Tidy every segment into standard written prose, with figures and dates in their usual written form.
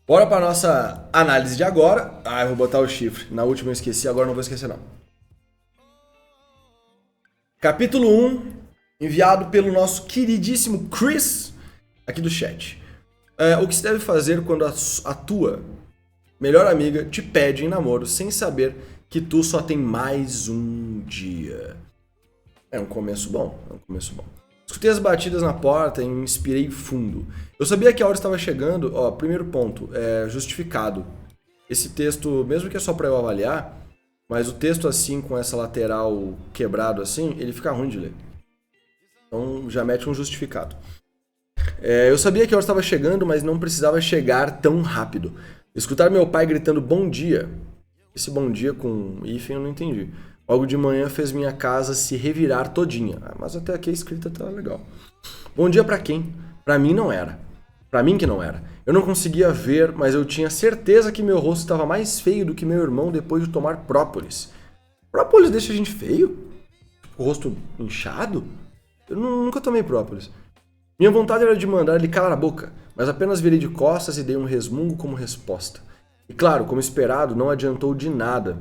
Bora para nossa análise de agora. Eu vou botar o chifre. Na última eu esqueci, agora não vou esquecer não. Capítulo 1, enviado pelo nosso queridíssimo Chris, aqui do chat. O que se deve fazer quando a tua melhor amiga te pede em namoro sem saber que tu só tem mais um dia? É um começo bom, Escutei as batidas na porta e me inspirei fundo. Eu sabia que a hora estava chegando. Primeiro ponto, justificado. Esse texto, mesmo que é só para eu avaliar, mas o texto assim, com essa lateral quebrado assim, ele fica ruim de ler. Então já mete um justificado. Eu sabia que a hora estava chegando, mas não precisava chegar tão rápido. Escutar meu pai gritando bom dia. Esse bom dia com hífen eu não entendi. Logo de manhã fez minha casa se revirar todinha. Mas até aqui a escrita tá legal. Bom dia pra quem? Pra mim não era. Pra mim que não era. Eu não conseguia ver, mas eu tinha certeza que meu rosto estava mais feio do que meu irmão depois de tomar própolis. Própolis deixa a gente feio? O rosto inchado? Eu nunca tomei própolis. Minha vontade era de mandar ele calar a boca, mas apenas virei de costas e dei um resmungo como resposta. E claro, como esperado, não adiantou de nada.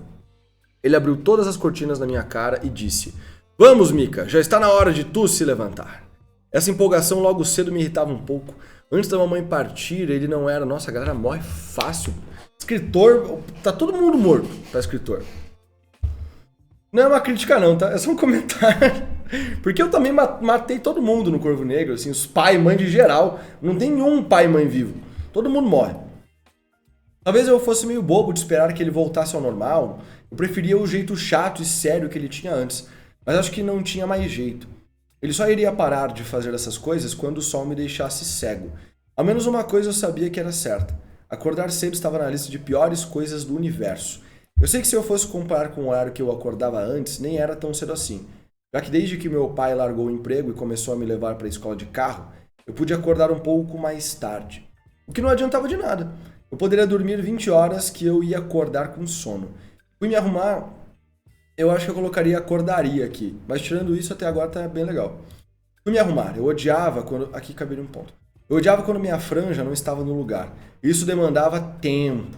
Ele abriu todas as cortinas na minha cara e disse: Vamos, Mika, já está na hora de tu se levantar. Essa empolgação logo cedo me irritava um pouco. Antes da mamãe partir, ele não era... Nossa, a galera morre fácil. Escritor... Tá todo mundo morto pra escritor. Não é uma crítica não, tá? É só um comentário. Porque eu também matei todo mundo no Corvo Negro, assim, os pai e mãe de geral. Não tem nenhum pai e mãe vivo. Todo mundo morre. Talvez eu fosse meio bobo de esperar que ele voltasse ao normal. Eu preferia o jeito chato e sério que ele tinha antes. Mas acho que não tinha mais jeito. Ele só iria parar de fazer essas coisas quando o sol me deixasse cego. Ao menos uma coisa eu sabia que era certa. Acordar cedo estava na lista de piores coisas do universo. Eu sei que se eu fosse comparar com o horário que eu acordava antes, nem era tão cedo assim. Já que desde que meu pai largou o emprego e começou a me levar para a escola de carro, eu pude acordar um pouco mais tarde. O que não adiantava de nada. Eu poderia dormir 20 horas que eu ia acordar com sono. Fui me arrumar, eu acho que eu colocaria acordaria aqui, mas tirando isso até agora tá bem legal. Fui me arrumar, eu odiava quando... Aqui caberia um ponto. Eu odiava quando minha franja não estava no lugar. Isso demandava tempo.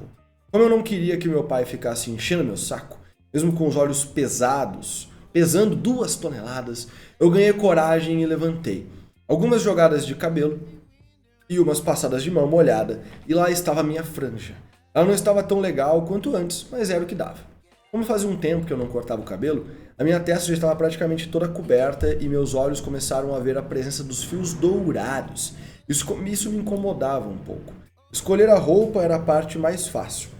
Como eu não queria que meu pai ficasse enchendo meu saco, mesmo com os olhos pesados, pesando 2 toneladas, eu ganhei coragem e levantei. Algumas jogadas de cabelo e umas passadas de mão molhada, e lá estava a minha franja. Ela não estava tão legal quanto antes, mas era o que dava. Como fazia um tempo que eu não cortava o cabelo, a minha testa já estava praticamente toda coberta e meus olhos começaram a ver a presença dos fios dourados. Isso me incomodava um pouco. Escolher a roupa era a parte mais fácil.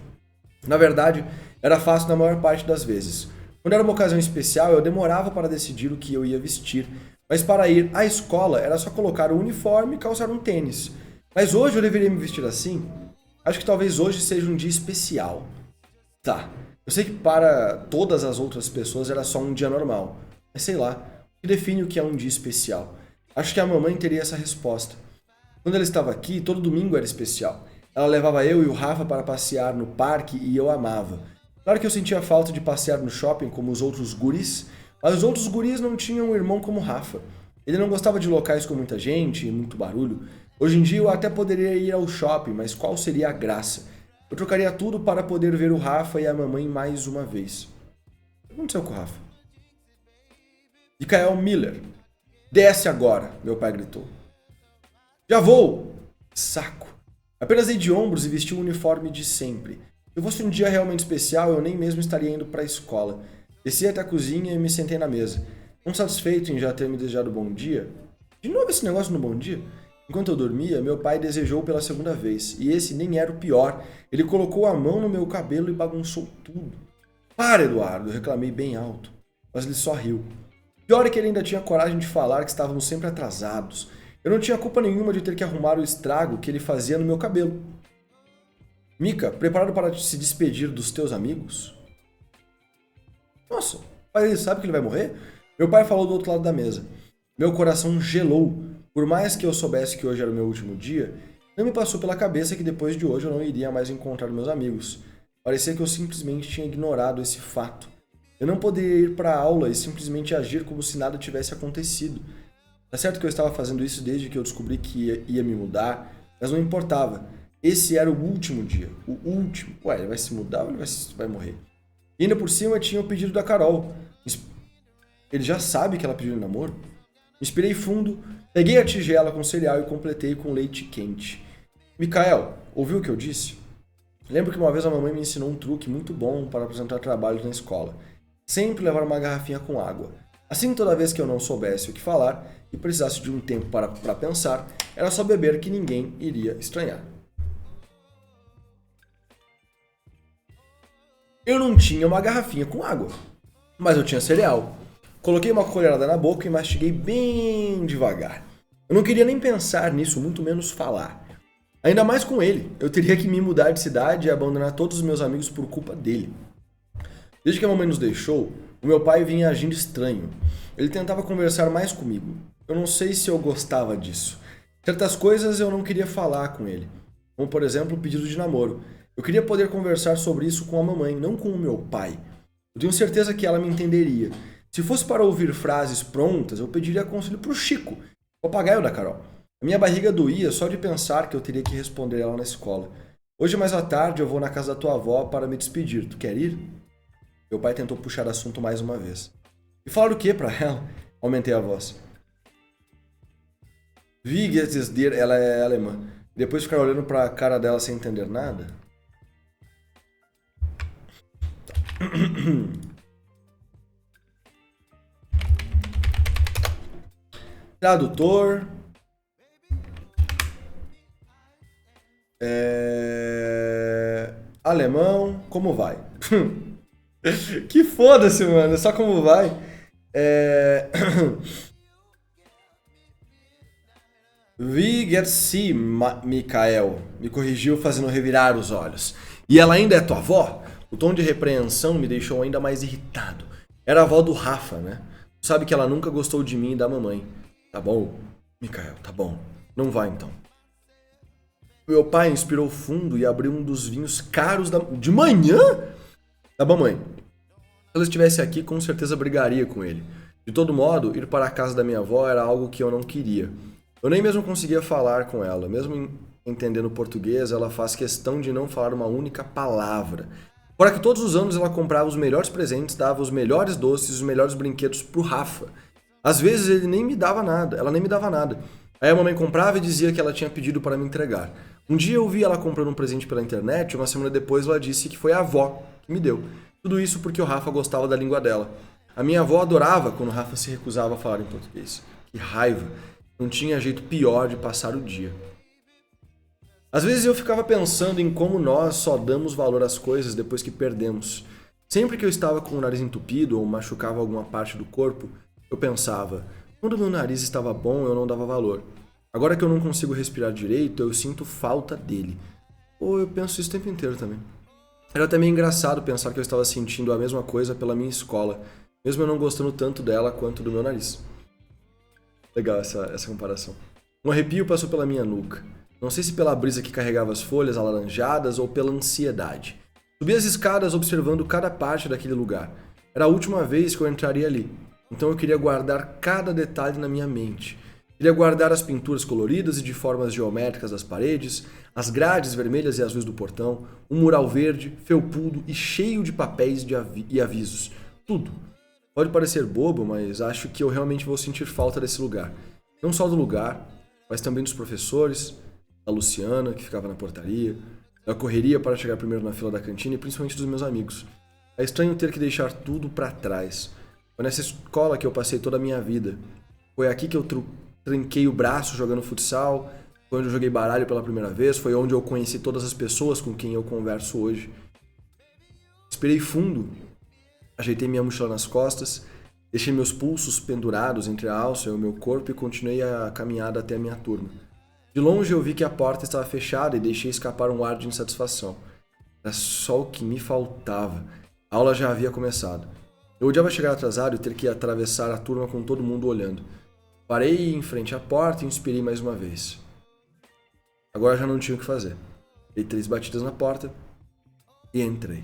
Na verdade, era fácil na maior parte das vezes. Quando era uma ocasião especial, eu demorava para decidir o que eu ia vestir. Mas para ir à escola, era só colocar o uniforme e calçar um tênis. Mas hoje eu deveria me vestir assim? Acho que talvez hoje seja um dia especial. Tá, eu sei que para todas as outras pessoas era só um dia normal. Mas sei lá, o que define o que é um dia especial? Acho que a mamãe teria essa resposta. Quando ela estava aqui, todo domingo era especial. Ela levava eu e o Rafa para passear no parque e eu amava. Claro que eu sentia falta de passear no shopping como os outros guris, mas os outros guris não tinham um irmão como o Rafa. Ele não gostava de locais com muita gente e muito barulho. Hoje em dia eu até poderia ir ao shopping, mas qual seria a graça? Eu trocaria tudo para poder ver o Rafa e a mamãe mais uma vez. O que aconteceu com o Rafa? Mikael Miller. Desce agora, meu pai gritou. Já vou! Saco. Apenas dei de ombros e vesti o uniforme de sempre. Se fosse um dia realmente especial, eu nem mesmo estaria indo para a escola. Desci até a cozinha e me sentei na mesa. Não satisfeito em já ter me desejado bom dia. De novo esse negócio no bom dia? Enquanto eu dormia, meu pai desejou pela segunda vez. E esse nem era o pior. Ele colocou a mão no meu cabelo e bagunçou tudo. Para, Eduardo, eu reclamei bem alto. Mas ele só riu. Pior é que ele ainda tinha coragem de falar que estávamos sempre atrasados. Eu não tinha culpa nenhuma de ter que arrumar o estrago que ele fazia no meu cabelo. Mika, preparado para se despedir dos teus amigos? Nossa, pai, ele sabe que ele vai morrer? Meu pai falou do outro lado da mesa. Meu coração gelou. Por mais que eu soubesse que hoje era o meu último dia, não me passou pela cabeça que depois de hoje eu não iria mais encontrar meus amigos. Parecia que eu simplesmente tinha ignorado esse fato. Eu não poderia ir para a aula e simplesmente agir como se nada tivesse acontecido. Tá certo que eu estava fazendo isso desde que eu descobri que ia me mudar, mas não importava. Esse era o último dia. O último. Ué, ele vai se mudar ou ele vai morrer? E ainda por cima tinha o pedido da Carol. Ele já sabe que ela pediu em namoro? Inspirei fundo, peguei a tigela com cereal e completei com leite quente. Mikael, ouviu o que eu disse? Lembro que uma vez a mamãe me ensinou um truque muito bom para apresentar trabalhos na escola. Sempre levar uma garrafinha com água. Assim, toda vez que eu não soubesse o que falar e precisasse de um tempo para pensar, era só beber que ninguém iria estranhar. Eu não tinha uma garrafinha com água, mas eu tinha cereal. Coloquei uma colherada na boca e mastiguei bem devagar. Eu não queria nem pensar nisso, muito menos falar. Ainda mais com ele. Eu teria que me mudar de cidade e abandonar todos os meus amigos por culpa dele. Desde que a mamãe nos deixou, o meu pai vinha agindo estranho. Ele tentava conversar mais comigo. Eu não sei se eu gostava disso. Certas coisas eu não queria falar com ele. Como, por exemplo, o pedido de namoro. Eu queria poder conversar sobre isso com a mamãe, não com o meu pai. Eu tenho certeza que ela me entenderia. Se fosse para ouvir frases prontas, eu pediria conselho pro Chico, o papagaio da Carol. A minha barriga doía só de pensar que eu teria que responder ela na escola. Hoje, mais à tarde, eu vou na casa da tua avó para me despedir. Tu quer ir? Meu pai tentou puxar assunto mais uma vez. E falar o que pra ela? Aumentei a voz. Wie geht es dir? Ela é alemã. Depois ficar olhando pra cara dela sem entender nada? Tradutor. Alemão. Como vai? Que foda-se, mano. Só como vai. Wie geht's Sie, Mikael? Me corrigiu fazendo revirar os olhos. E ela ainda é tua avó? O tom de repreensão me deixou ainda mais irritado. Era a avó do Rafa, né? Sabe que ela nunca gostou de mim e da mamãe. Tá bom, Mikael, tá bom. Não vai então. Meu pai inspirou fundo e abriu um dos vinhos caros de manhã da mamãe. Se ela estivesse aqui, com certeza brigaria com ele. De todo modo, ir para a casa da minha avó era algo que eu não queria. Eu nem mesmo conseguia falar com ela. Mesmo entendendo português, ela faz questão de não falar uma única palavra. Fora que todos os anos ela comprava os melhores presentes, dava os melhores doces e os melhores brinquedos pro Rafa. Às vezes ela nem me dava nada. Aí a mamãe comprava e dizia que ela tinha pedido para me entregar. Um dia eu vi ela comprando um presente pela internet e uma semana depois ela disse que foi a avó que me deu. Tudo isso porque o Rafa gostava da língua dela. A minha avó adorava quando o Rafa se recusava a falar em português. Que raiva. Não tinha jeito pior de passar o dia. Às vezes eu ficava pensando em como nós só damos valor às coisas depois que perdemos. Sempre que eu estava com o nariz entupido ou machucava alguma parte do corpo, eu pensava, quando meu nariz estava bom eu não dava valor. Agora que eu não consigo respirar direito, eu sinto falta dele. Ou eu penso isso o tempo inteiro também. Era até meio engraçado pensar que eu estava sentindo a mesma coisa pela minha escola, mesmo eu não gostando tanto dela quanto do meu nariz. Legal essa comparação. Um arrepio passou pela minha nuca. Não sei se pela brisa que carregava as folhas alaranjadas ou pela ansiedade. Subi as escadas observando cada parte daquele lugar. Era a última vez que eu entraria ali. Então eu queria guardar cada detalhe na minha mente. Queria guardar as pinturas coloridas e de formas geométricas das paredes, as grades vermelhas e azuis do portão, um mural verde, felpudo e cheio de papéis e avisos. Tudo. Pode parecer bobo, mas acho que eu realmente vou sentir falta desse lugar. Não só do lugar, mas também dos professores, da Luciana, que ficava na portaria, da correria para chegar primeiro na fila da cantina e principalmente dos meus amigos. É estranho ter que deixar tudo para trás. Foi nessa escola que eu passei toda a minha vida. Foi aqui que eu trinquei o braço jogando futsal, foi onde eu joguei baralho pela primeira vez, foi onde eu conheci todas as pessoas com quem eu converso hoje. Respirei fundo, ajeitei minha mochila nas costas, deixei meus pulsos pendurados entre a alça e o meu corpo e continuei a caminhada até a minha turma. De longe eu vi que a porta estava fechada e deixei escapar um ar de insatisfação. Era só o que me faltava. A aula já havia começado. Eu odiava chegar atrasado e ter que atravessar a turma com todo mundo olhando. Parei em frente à porta e inspirei mais uma vez. Agora já não tinha o que fazer. Dei 3 batidas na porta e entrei.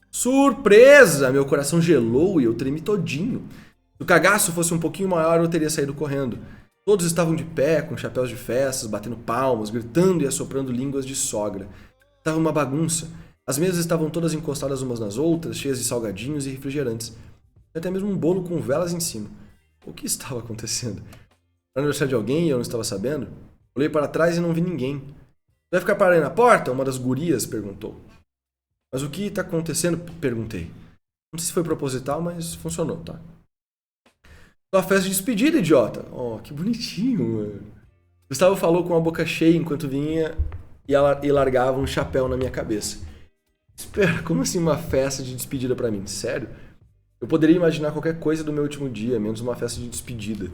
Surpresa! Meu coração gelou e eu tremi todinho. Se o cagaço fosse um pouquinho maior, eu teria saído correndo. Todos estavam de pé, com chapéus de festas, batendo palmas, gritando e assoprando línguas de sogra. Estava uma bagunça. As mesas estavam todas encostadas umas nas outras, cheias de salgadinhos e refrigerantes. E até mesmo um bolo com velas em cima. O que estava acontecendo? Era aniversário de alguém e eu não estava sabendo? Olhei para trás e não vi ninguém. Vai ficar parado aí na porta? Uma das gurias perguntou. Mas o que está acontecendo? Perguntei. Não sei se foi proposital, mas funcionou, tá? Uma festa de despedida, idiota. Oh, que bonitinho, mano. Gustavo falou com a boca cheia enquanto vinha e largava um chapéu na minha cabeça. Espera, como assim uma festa de despedida pra mim? Sério? Eu poderia imaginar qualquer coisa do meu último dia, menos uma festa de despedida.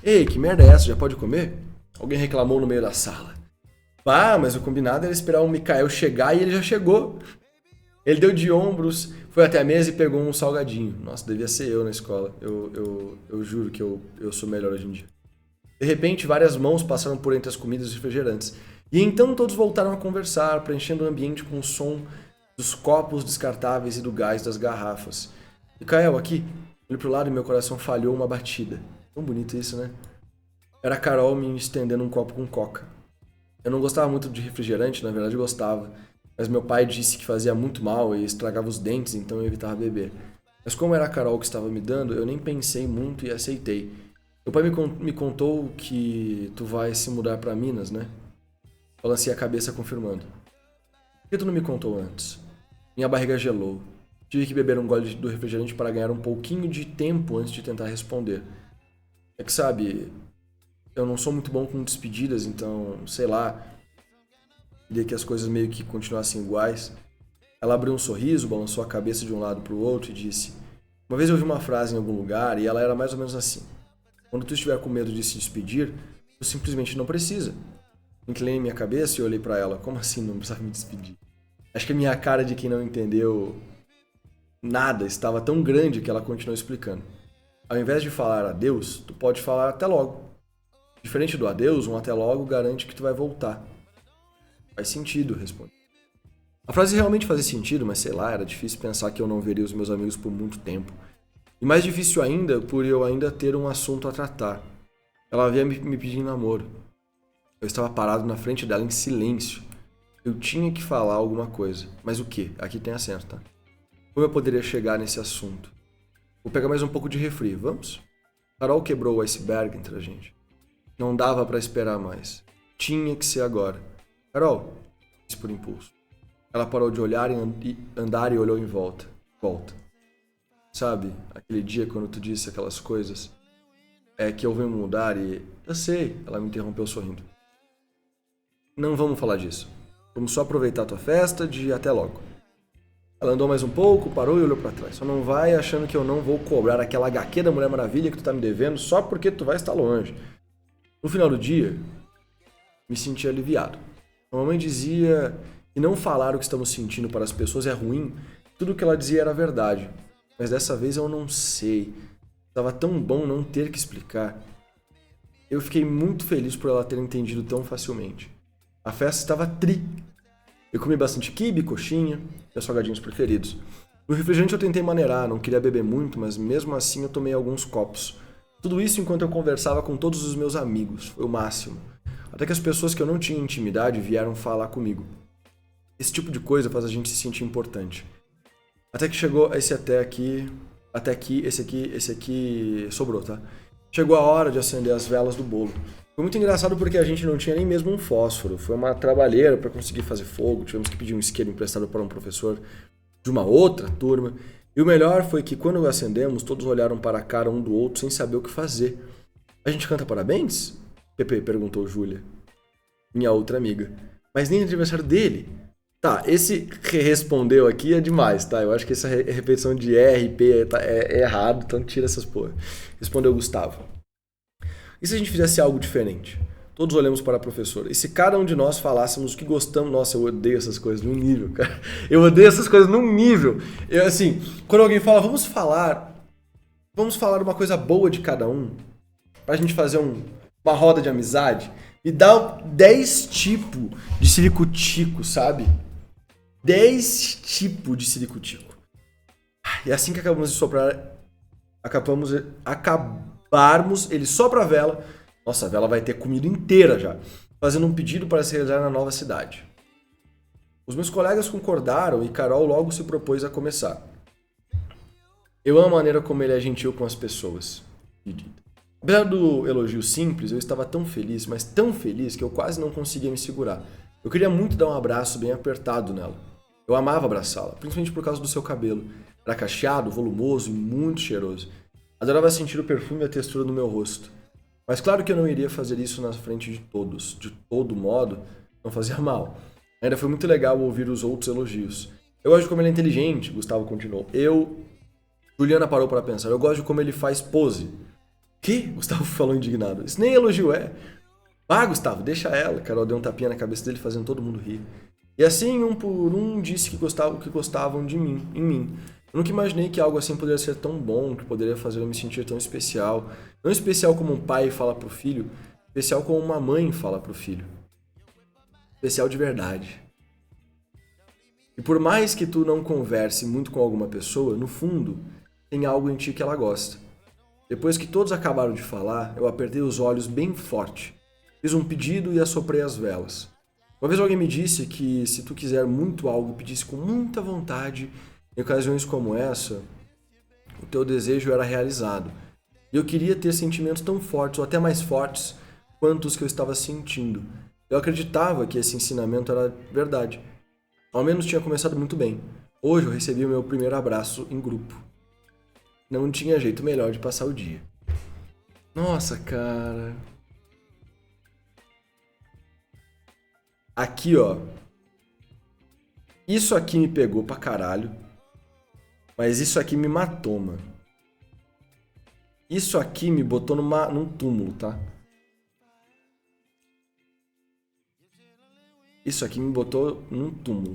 Ei, que merda é essa? Já pode comer? Alguém reclamou no meio da sala. Ah, mas o combinado era esperar o Mikael chegar e ele já chegou. Ele deu de ombros, foi até a mesa e pegou um salgadinho. Nossa, devia ser eu na escola. Eu juro que eu sou melhor hoje em dia. De repente, várias mãos passaram por entre as comidas e refrigerantes. E então todos voltaram a conversar, preenchendo o ambiente com o som dos copos descartáveis e do gás das garrafas. Mikael, aqui. Olhei pro lado e meu coração falhou uma batida. Tão bonito isso, né? Era a Carol me estendendo um copo com coca. Eu não gostava muito de refrigerante, na verdade gostava. Mas meu pai disse que fazia muito mal e estragava os dentes, então eu evitava beber. Mas como era a Carol que estava me dando, eu nem pensei muito e aceitei. Meu pai me contou que tu vai se mudar para Minas, né? Balancei a cabeça confirmando. Por que tu não me contou antes? Minha barriga gelou. Tive que beber um gole do refrigerante para ganhar um pouquinho de tempo antes de tentar responder. É que sabe, eu não sou muito bom com despedidas, então, sei lá, queria que as coisas meio que continuassem iguais. Ela abriu um sorriso, balançou a cabeça de um lado para o outro e disse: uma vez eu ouvi uma frase em algum lugar e ela era mais ou menos assim: quando tu estiver com medo de se despedir, tu simplesmente não precisa. Inclinei minha cabeça e olhei para ela. Como assim não precisava me despedir? Acho que a minha cara de quem não entendeu nada estava tão grande que ela continuou explicando. Ao invés de falar adeus, tu pode falar até logo. Diferente do adeus, um até logo garante que tu vai voltar. Faz sentido, respondi. A frase realmente fazia sentido, mas sei lá, era difícil pensar que eu não veria os meus amigos por muito tempo. E mais difícil ainda por eu ainda ter um assunto a tratar. Ela havia me pedido namoro. Eu estava parado na frente dela em silêncio. Eu tinha que falar alguma coisa. Mas o quê? Aqui tem acento, tá? Como eu poderia chegar nesse assunto? Vou pegar mais um pouco de refri, vamos? Carol quebrou o iceberg entre a gente. Não dava pra esperar mais. Tinha que ser agora. Carol, disse por impulso. Ela parou de olhar e andar e olhou em volta. Sabe, aquele dia quando tu disse aquelas coisas? É que eu venho mudar e... Eu sei, ela me interrompeu sorrindo. Não vamos falar disso. Vamos só aproveitar a tua festa de até logo. Ela andou mais um pouco, parou e olhou pra trás. Só não vai achando que eu não vou cobrar aquela HQ da Mulher Maravilha que tu tá me devendo só porque tu vai estar longe. No final do dia, me senti aliviado. A mamãe dizia que não falar o que estamos sentindo para as pessoas é ruim. Tudo o que ela dizia era verdade. Mas dessa vez eu não sei. Estava tão bom não ter que explicar. Eu fiquei muito feliz por ela ter entendido tão facilmente. A festa estava tri. Eu comi bastante quibe, coxinha, meus salgadinhos preferidos. No refrigerante eu tentei maneirar, não queria beber muito, mas mesmo assim eu tomei alguns copos. Tudo isso enquanto eu conversava com todos os meus amigos, foi o máximo. Até que as pessoas que eu não tinha intimidade vieram falar comigo. Esse tipo de coisa faz a gente se sentir importante. Até que chegou esse aqui sobrou, tá? Chegou a hora de acender as velas do bolo. Foi muito engraçado porque a gente não tinha nem mesmo um fósforo. Foi uma trabalheira para conseguir fazer fogo. Tivemos que pedir um isqueiro emprestado para um professor de uma outra turma. E o melhor foi que quando acendemos, todos olharam para a cara um do outro sem saber o que fazer. A gente canta parabéns? Pepe perguntou Júlia, minha outra amiga. Mas nem é aniversário dele. Tá, esse que respondeu aqui é demais, tá? Eu acho que essa repetição de RP é errado, então tira essas porra. Respondeu Gustavo. E se a gente fizesse algo diferente? Todos olhamos para a professora. E se cada um de nós falássemos o que gostamos... Nossa, eu odeio essas coisas num nível, cara. Eu odeio essas coisas num nível. Eu, assim, quando alguém fala, vamos falar uma coisa boa de cada um, pra gente fazer uma roda de amizade, me dá 10 tipos de ciricutico, sabe? 10 tipos de ciricutico. E assim que acabamos de soprar, acabarmos, ele sopra a vela Nossa, a vela vai ter comida inteira já. Fazendo um pedido para se realizar na nova cidade. Os meus colegas concordaram e Carol logo se propôs a começar. Eu amo a maneira como ele é gentil com as pessoas. Apesar do elogio simples, eu estava tão feliz, mas tão feliz que eu quase não conseguia me segurar. Eu queria muito dar um abraço bem apertado nela. Eu amava abraçá-la, principalmente por causa do seu cabelo. Era cacheado, volumoso e muito cheiroso. Adorava sentir o perfume e a textura no meu rosto. Mas claro que eu não iria fazer isso na frente de todos. De todo modo, não fazia mal. Ainda foi muito legal ouvir os outros elogios. Eu gosto de como ele é inteligente, Gustavo continuou. Juliana parou para pensar. Eu gosto de como ele faz pose. Que? Gustavo falou indignado. Isso nem elogio é. Ah, Gustavo, deixa ela. Carol deu um tapinha na cabeça dele, fazendo todo mundo rir. E assim, um por um, disse que gostavam de mim, em mim. Eu nunca imaginei que algo assim poderia ser tão bom, que poderia fazer eu me sentir tão especial. Não especial como um pai fala pro filho, especial como uma mãe fala pro filho. Especial de verdade. E por mais que tu não converse muito com alguma pessoa, no fundo, tem algo em ti que ela gosta. Depois que todos acabaram de falar, eu apertei os olhos bem forte. Fiz um pedido e assoprei as velas. Uma vez alguém me disse que se tu quiser muito algo e pedisse com muita vontade, em ocasiões como essa, o teu desejo era realizado. E eu queria ter sentimentos tão fortes, ou até mais fortes, quanto os que eu estava sentindo. Eu acreditava que esse ensinamento era verdade. Ao menos tinha começado muito bem. Hoje eu recebi o meu primeiro abraço em grupo. Não tinha jeito melhor de passar o dia. Nossa, cara. Aqui, ó. Isso aqui me pegou pra caralho. Mas isso aqui me matou, mano. Isso aqui me botou num túmulo, tá? Isso aqui me botou num túmulo.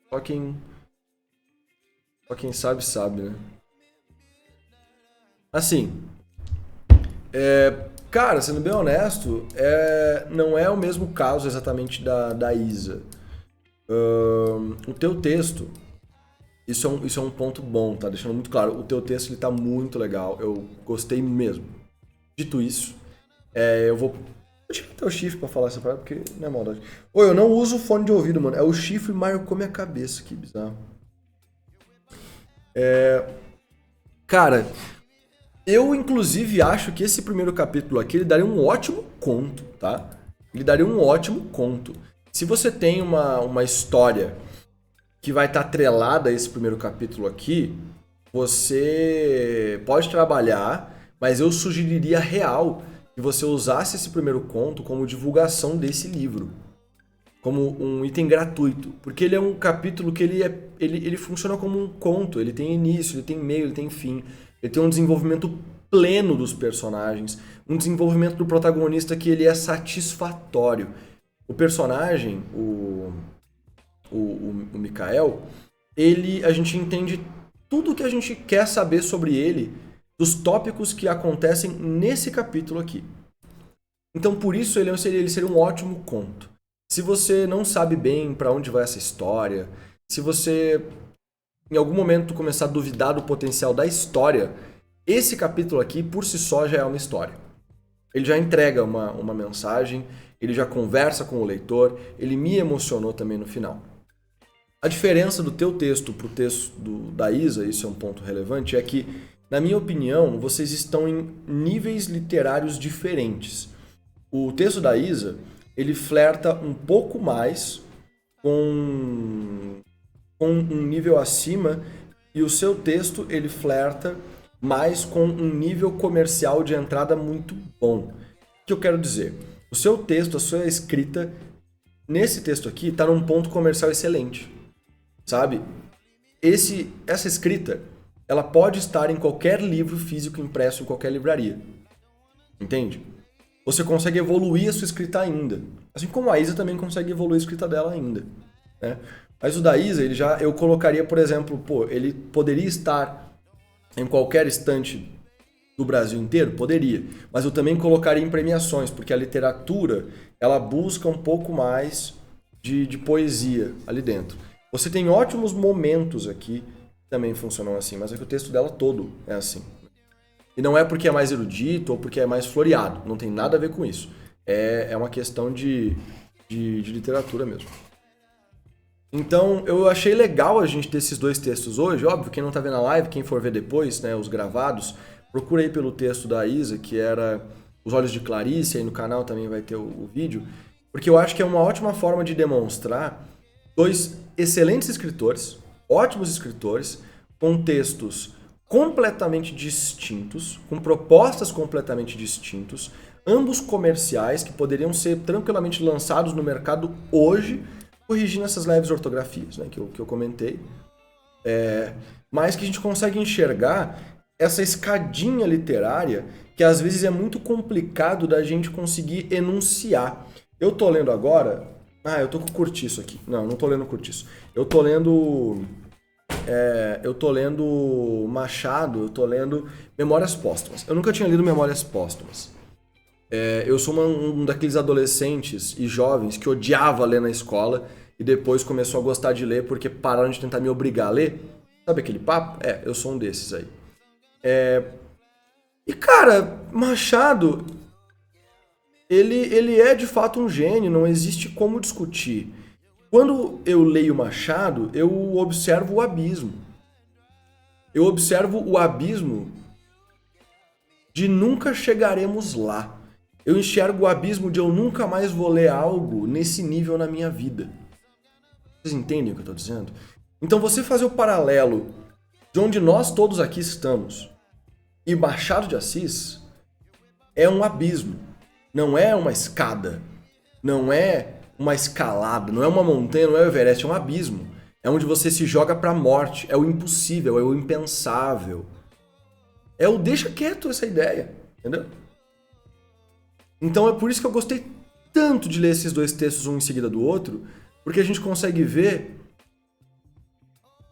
Só quem sabe, sabe, né? Assim, cara, sendo bem honesto, não é o mesmo caso exatamente da Isa. O teu texto, isso é um ponto bom, tá? Deixando muito claro, o teu texto ele tá muito legal, eu gostei mesmo. Dito isso, eu vou tirar até o chifre pra falar essa parada, porque não é maldade. Eu não uso fone de ouvido, mano, é o chifre marcou minha cabeça, que bizarro. Cara, eu inclusive acho que esse primeiro capítulo aqui ele daria um ótimo conto, tá? Ele daria um ótimo conto. Se você tem uma história que vai estar atrelada a esse primeiro capítulo aqui, você pode trabalhar, mas eu sugeriria real que você usasse esse primeiro conto como divulgação desse livro. Como um item gratuito, porque ele é um capítulo que ele funciona como um conto, ele tem início, ele tem meio, ele tem fim, ele tem um desenvolvimento pleno dos personagens, um desenvolvimento do protagonista que ele é satisfatório. O personagem, o Mikael, a gente entende tudo o que a gente quer saber sobre ele, dos tópicos que acontecem nesse capítulo aqui. Então por isso ele seria um ótimo conto. Se você não sabe bem para onde vai essa história, se você em algum momento começar a duvidar do potencial da história, esse capítulo aqui por si só já é uma história. Ele já entrega uma mensagem, ele já conversa com o leitor, ele me emocionou também no final. A diferença do teu texto pro texto da Isa, isso é um ponto relevante, é que, na minha opinião, vocês estão em níveis literários diferentes. O texto da Isa ele flerta um pouco mais com um nível acima e o seu texto ele flerta mais com um nível comercial de entrada muito bom. O que eu quero dizer? O seu texto, a sua escrita, nesse texto aqui, está num ponto comercial excelente, sabe? Essa escrita, ela pode estar em qualquer livro físico impresso em qualquer livraria, entende? Você consegue evoluir a sua escrita ainda. Assim como a Isa também consegue evoluir a escrita dela ainda. Né? Mas o da Isa, eu colocaria, por exemplo, ele poderia estar em qualquer estante do Brasil inteiro? Poderia. Mas eu também colocaria em premiações, porque a literatura, ela busca um pouco mais de poesia ali dentro. Você tem ótimos momentos aqui que também funcionam assim, mas é que o texto dela todo é assim. E não é porque é mais erudito ou porque é mais floreado. Não tem nada a ver com isso. É uma questão de literatura mesmo. Então, eu achei legal a gente ter esses dois textos hoje. Óbvio, quem não tá vendo a live, quem for ver depois, né, os gravados, procura aí pelo texto da Isa, que era Os Olhos de Clarice, aí no canal também vai ter o vídeo, porque eu acho que é uma ótima forma de demonstrar dois excelentes escritores, ótimos escritores, com textos completamente distintos, com propostas completamente distintos, ambos comerciais, que poderiam ser tranquilamente lançados no mercado hoje, corrigindo essas leves ortografias, né, que eu comentei, mas que a gente consegue enxergar essa escadinha literária que às vezes é muito complicado da gente conseguir enunciar. Eu tô lendo agora... eu tô com o Curtiço aqui. Não tô lendo o Curtiço. Eu tô lendo Machado, eu tô lendo Memórias Póstumas. Eu nunca tinha lido Memórias Póstumas. Eu sou um daqueles adolescentes e jovens que odiava ler na escola e depois começou a gostar de ler porque pararam de tentar me obrigar a ler. Sabe aquele papo? Eu sou um desses aí. E cara, Machado, ele é de fato um gênio, não existe como discutir. Quando eu leio Machado, eu observo o abismo. Eu observo o abismo de nunca chegaremos lá. Eu enxergo o abismo de eu nunca mais vou ler algo nesse nível na minha vida. Vocês entendem o que eu estou dizendo? Então você fazer o paralelo de onde nós todos aqui estamos e Machado de Assis é um abismo. Não é uma escada. Não é uma escalada. Não é uma montanha, não é o Everest. É um abismo. É onde você se joga para a morte. É o impossível, é o impensável. É o deixa quieto essa ideia. Entendeu? Então é por isso que eu gostei tanto de ler esses dois textos um em seguida do outro, porque a gente consegue ver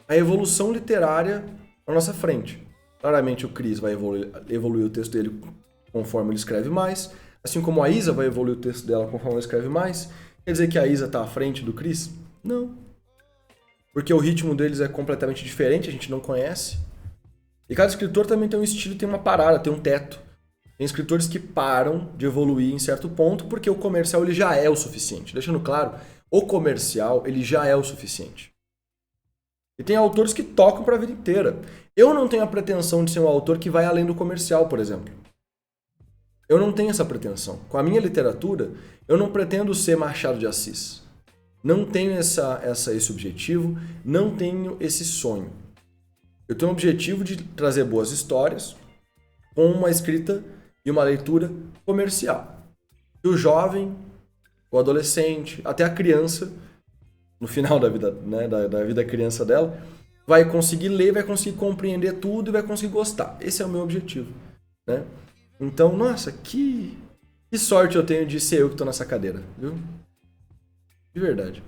a evolução literária à nossa frente. Claramente o Chris vai evoluir o texto dele conforme ele escreve mais, assim como a Isa vai evoluir o texto dela conforme ela escreve mais. Quer dizer que a Isa está à frente do Chris? Não. Porque o ritmo deles é completamente diferente, a gente não conhece. E cada escritor também tem um estilo, tem uma parada, tem um teto. Tem escritores que param de evoluir em certo ponto porque o comercial ele já é o suficiente. Deixando claro, o comercial ele já é o suficiente. E tem autores que tocam para a vida inteira. Eu não tenho a pretensão de ser um autor que vai além do comercial, por exemplo. Eu não tenho essa pretensão. Com a minha literatura, eu não pretendo ser Machado de Assis. Não tenho esse objetivo, não tenho esse sonho. Eu tenho o objetivo de trazer boas histórias com uma escrita e uma leitura comercial. E o jovem, o adolescente, até a criança, no final da vida, né, da vida criança dela, vai conseguir ler, vai conseguir compreender tudo e vai conseguir gostar. Esse é o meu objetivo. Né? Então, nossa, que sorte eu tenho de ser eu que estou nessa cadeira, viu? De verdade.